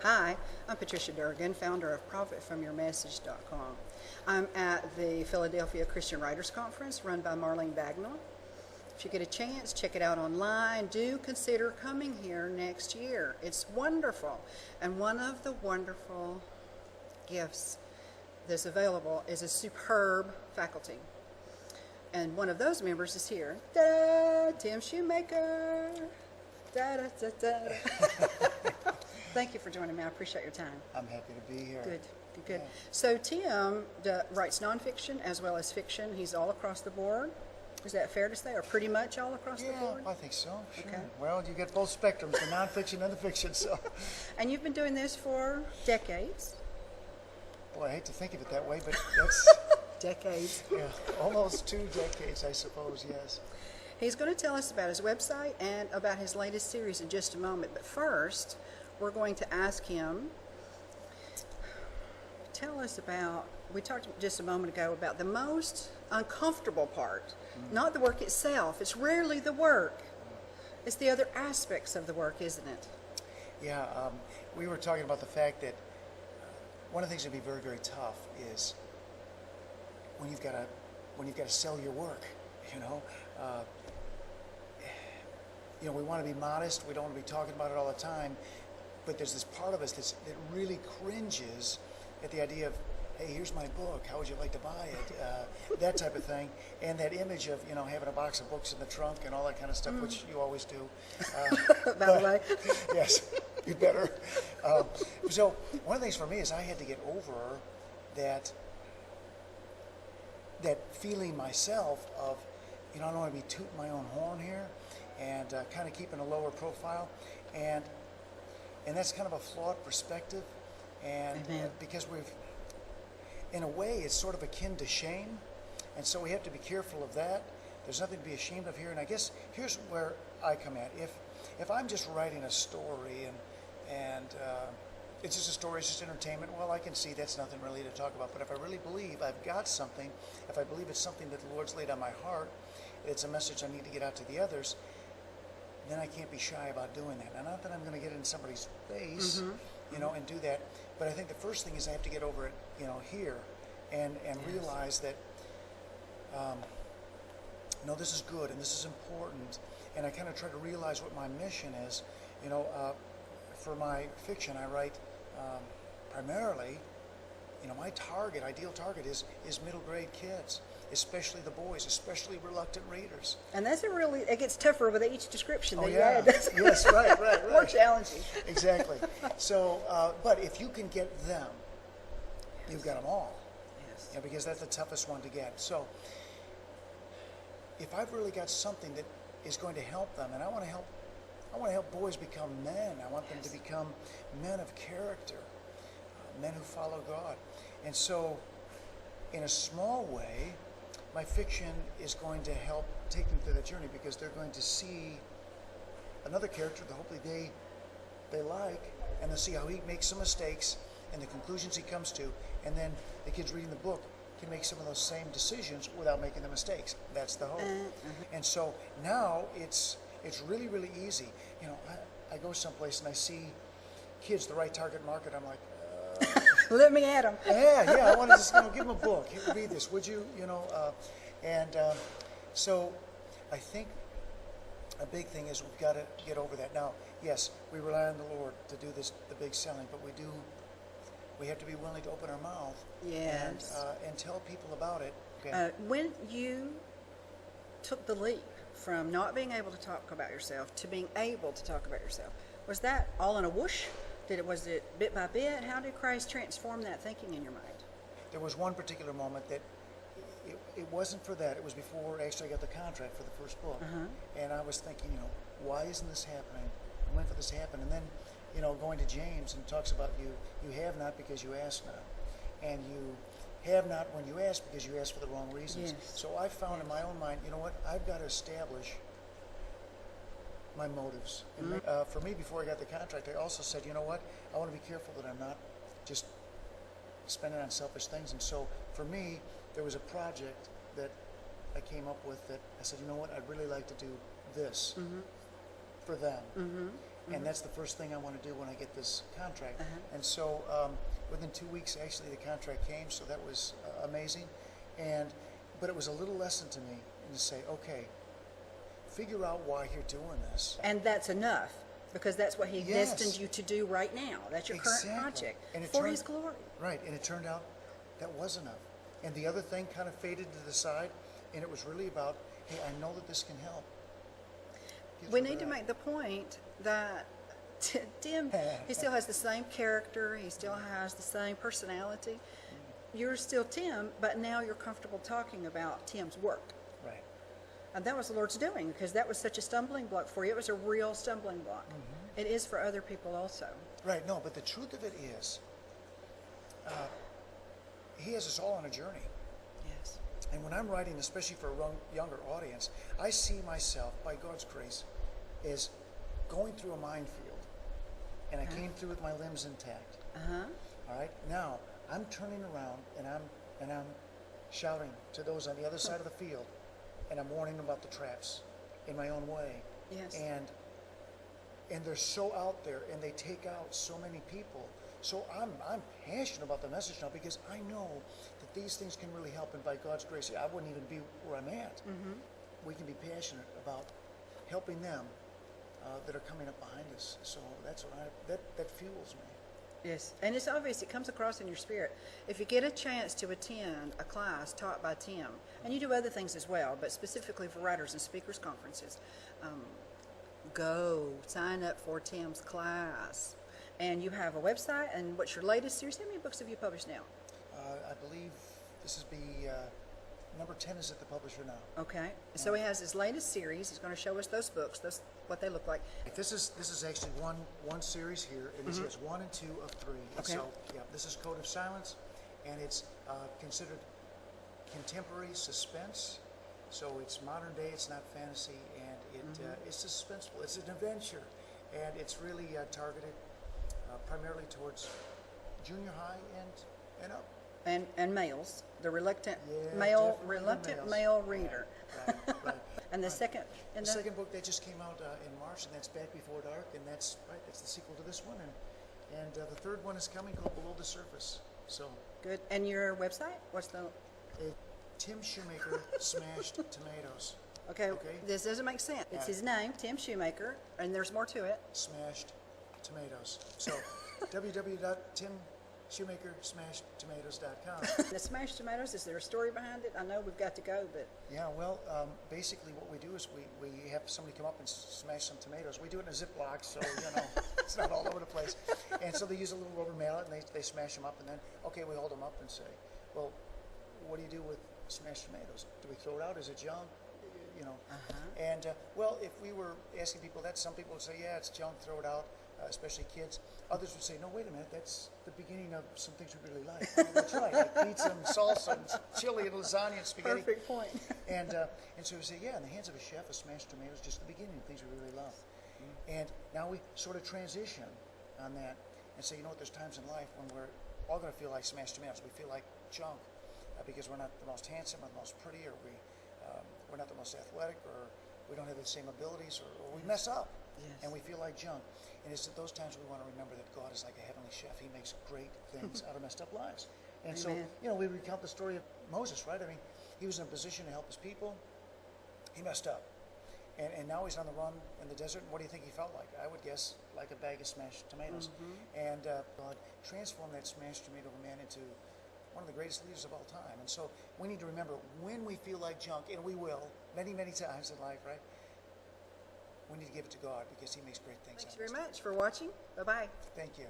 Hi, I'm Patricia Durgin, founder of ProfitFromYourMessage.com. I'm at the Philadelphia Christian Writers Conference run by Marlene Bagnall. If you get a chance, check it out online. Do consider coming here next year. It's wonderful. And one of the wonderful gifts that's available is a superb faculty. And one of those members is here. Da-da, Tim Shoemaker. Da-da-da-da. Thank you for joining me. I appreciate your time. I'm happy to be here. Good. Yeah. So Tim writes nonfiction as well as fiction. He's all across the board. Is that fair to say, or pretty much all across the board? I think so. Sure. Okay. Well, you get both spectrums, the nonfiction and the fiction. So, And you've been doing this for decades. boy, I hate to think of it that way, but that's Decades. almost 2 decades, I suppose. Yes. He's going to tell us about his website and about his latest series in just a moment. But first, we're going to ask him, tell us about, we talked just a moment ago about the most uncomfortable part, not the work itself. It's rarely the work. It's the other aspects of the work, isn't it? Yeah. We were talking about the fact that one of the things that would be very, very tough is when you've got to sell your work. We want to be modest. We don't want to be talking about it all the time. But there's this part of us that really cringes at the idea of, hey, here's my book. How would you like to buy it? That type of thing. And that image of, having a box of books in the trunk and all that kind of stuff, which you always do. By the way. Yes, you better. So one of the things for me is I had to get over that feeling myself of, I don't want to be tooting my own horn here and kind of keeping a lower profile. And that's kind of a flawed perspective. And because in a way, it's sort of akin to shame. And so we have to be careful of that. There's nothing to be ashamed of here. And I guess here's where I come at. If I'm just writing a story and it's just a story, it's just entertainment, well, I can see that's nothing really to talk about. But if I really believe I've got something, if I believe it's something that the Lord's laid on my heart, it's a message I need to get out to the others, then I can't be shy about doing that. Now, not that I'm going to get in somebody's face, and do that, but I think the first thing is I have to get over it, here, and realize that, no, this is good and this is important, and I kind of try to realize what my mission is. For my fiction, I write primarily. My ideal target is middle grade kids, especially the boys, especially reluctant readers. And that's it gets tougher with each description that you yeah. add. Yes, right. More challenging. Exactly. So, but if you can get them, you've got them all. Yes. Because that's the toughest one to get. So, if I've really got something that is going to help them, and I want to help boys become men. I want them to become men of character, men who follow God. And so, in a small way, my fiction is going to help take them through the journey, because they're going to see another character that hopefully they like, and they'll see how he makes some mistakes and the conclusions he comes to, and then the kids reading the book can make some of those same decisions without making the mistakes. That's the hope. And so now it's really, really easy. I go someplace and I see kids, the right target market. I'm like, Let me at them. I want to just give them a book. Here, read this, would you? So I think a big thing is we've got to get over that. Now, yes, we rely on the Lord to do the big selling, but we have to be willing to open our mouth and tell people about it. Okay. When you took the leap from not being able to talk about yourself to being able to talk about yourself, was that all in a whoosh? Was it bit by bit? How did Christ transform that thinking in your mind? There was one particular moment that it wasn't for that. It was before actually I got the contract for the first book. And I was thinking, why isn't this happening? And when for this to happen? And then, going to James, and talks about you have not because you ask not. And you have not when you ask because you ask for the wrong reasons. Yes. So I found in my own mind, I've got to establish my motives. And for me, before I got the contract, I also said, I want to be careful that I'm not just spending on selfish things. And so for me, there was a project that I came up with that I said, I'd really like to do this for them. And that's the first thing I want to do when I get this contract. And so within 2 weeks, actually, the contract came, so that was amazing. But it was a little lesson to me to say, okay, figure out why you're doing this. And that's enough, because that's what he Yes. destined you to do right now. That's your current project, And it for turned- his glory. Right, and it turned out that was enough. And the other thing kind of faded to the side, and it was really about, hey, I know that this can help. Here's We where need to we're at. make the point that Tim, he still has the same character, he still has the same personality. You're still Tim, but now you're comfortable talking about Tim's work. Right. And that was the Lord's doing, because that was such a stumbling block for you. It was a real stumbling block. It is for other people also. Right, no, but the truth of it is, he has us all on a journey. Yes. And when I'm writing, especially for a younger audience, I see myself, by God's grace, as going through a minefield. And I came through with my limbs intact. All right? Now, I'm turning around and I'm shouting to those on the other side of the field, and I'm warning them about the traps in my own way. Yes. And they're so out there, and they take out so many people. So I'm passionate about the message now, because I know that these things can really help, and by God's grace, I wouldn't even be where I'm at. We can be passionate about helping them that are coming up behind us. So that's what that fuels me. Yes, and it's obvious, it comes across in your spirit. If you get a chance to attend a class taught by Tim, and you do other things as well, but specifically for writers and speakers conferences, go sign up for Tim's class. And you have a website, and what's your latest series? How many books have you published now? I believe this is number 10 is at the publisher now. Okay, so he has his latest series. He's going to show us those books, what they look like. This is actually one series here, and this is 1 and 2 of 3. Okay. So yeah, this is Code of Silence, and it's considered contemporary suspense. So it's modern day. It's not fantasy, and it's suspenseful. It's an adventure, and it's really targeted primarily towards junior high and up. And males, the reluctant Yeah, definitely reluctant males. male reader. Right. And the second, The second book that just came out in March, and that's Back Before Dark, and that's the sequel to this one, and the third one is coming, called Below the Surface. So good. And your website? What's the? Tim Shoemaker Smashed Tomatoes. Okay, Okay. this doesn't make sense. It's his name, Tim Shoemaker, and there's more to it. Smashed Tomatoes. So www.timshoemakersmashedtomatoes.com. The smashed tomatoes, is there a story behind it? I know we've got to go, but Yeah, well, basically what we do is we have somebody come up and smash some tomatoes. We do it in a Ziploc, so, it's not all over the place. And so they use a little rubber mallet, and they smash them up, and then, okay, we hold them up and say, well, what do you do with smashed tomatoes? Do we throw it out? Is it junk? And, well, if we were asking people that, some people would say, yeah, it's junk, throw it out, especially kids. Others would say, no, wait a minute, that's the beginning of some things we really like. Oh, that's right, like pizza and salsa and chili and lasagna and spaghetti. perfect point. And so we say, yeah, in the hands of a chef, a smashed tomato is just the beginning of things we really love. And now we sort of transition on that and say, there's times in life when we're all going to feel like smashed tomatoes. We feel like junk because we're not the most handsome or the most pretty, or we're not the most athletic, or we don't have the same abilities, or we mess up. Yes. And we feel like junk. And it's at those times we want to remember that God is like a heavenly chef. He makes great things out of messed up lives. And Amen. so, we recount the story of Moses, right? I mean, he was in a position to help his people. He messed up. And now he's on the run in the desert. And what do you think he felt like? I would guess like a bag of smashed tomatoes. And God transformed that smashed tomato man into one of the greatest leaders of all time. And so we need to remember, when we feel like junk, and we will, many, many times in life, right? We need to give it to God, because He makes great things. Thanks very much for watching. Bye-bye. Thank you.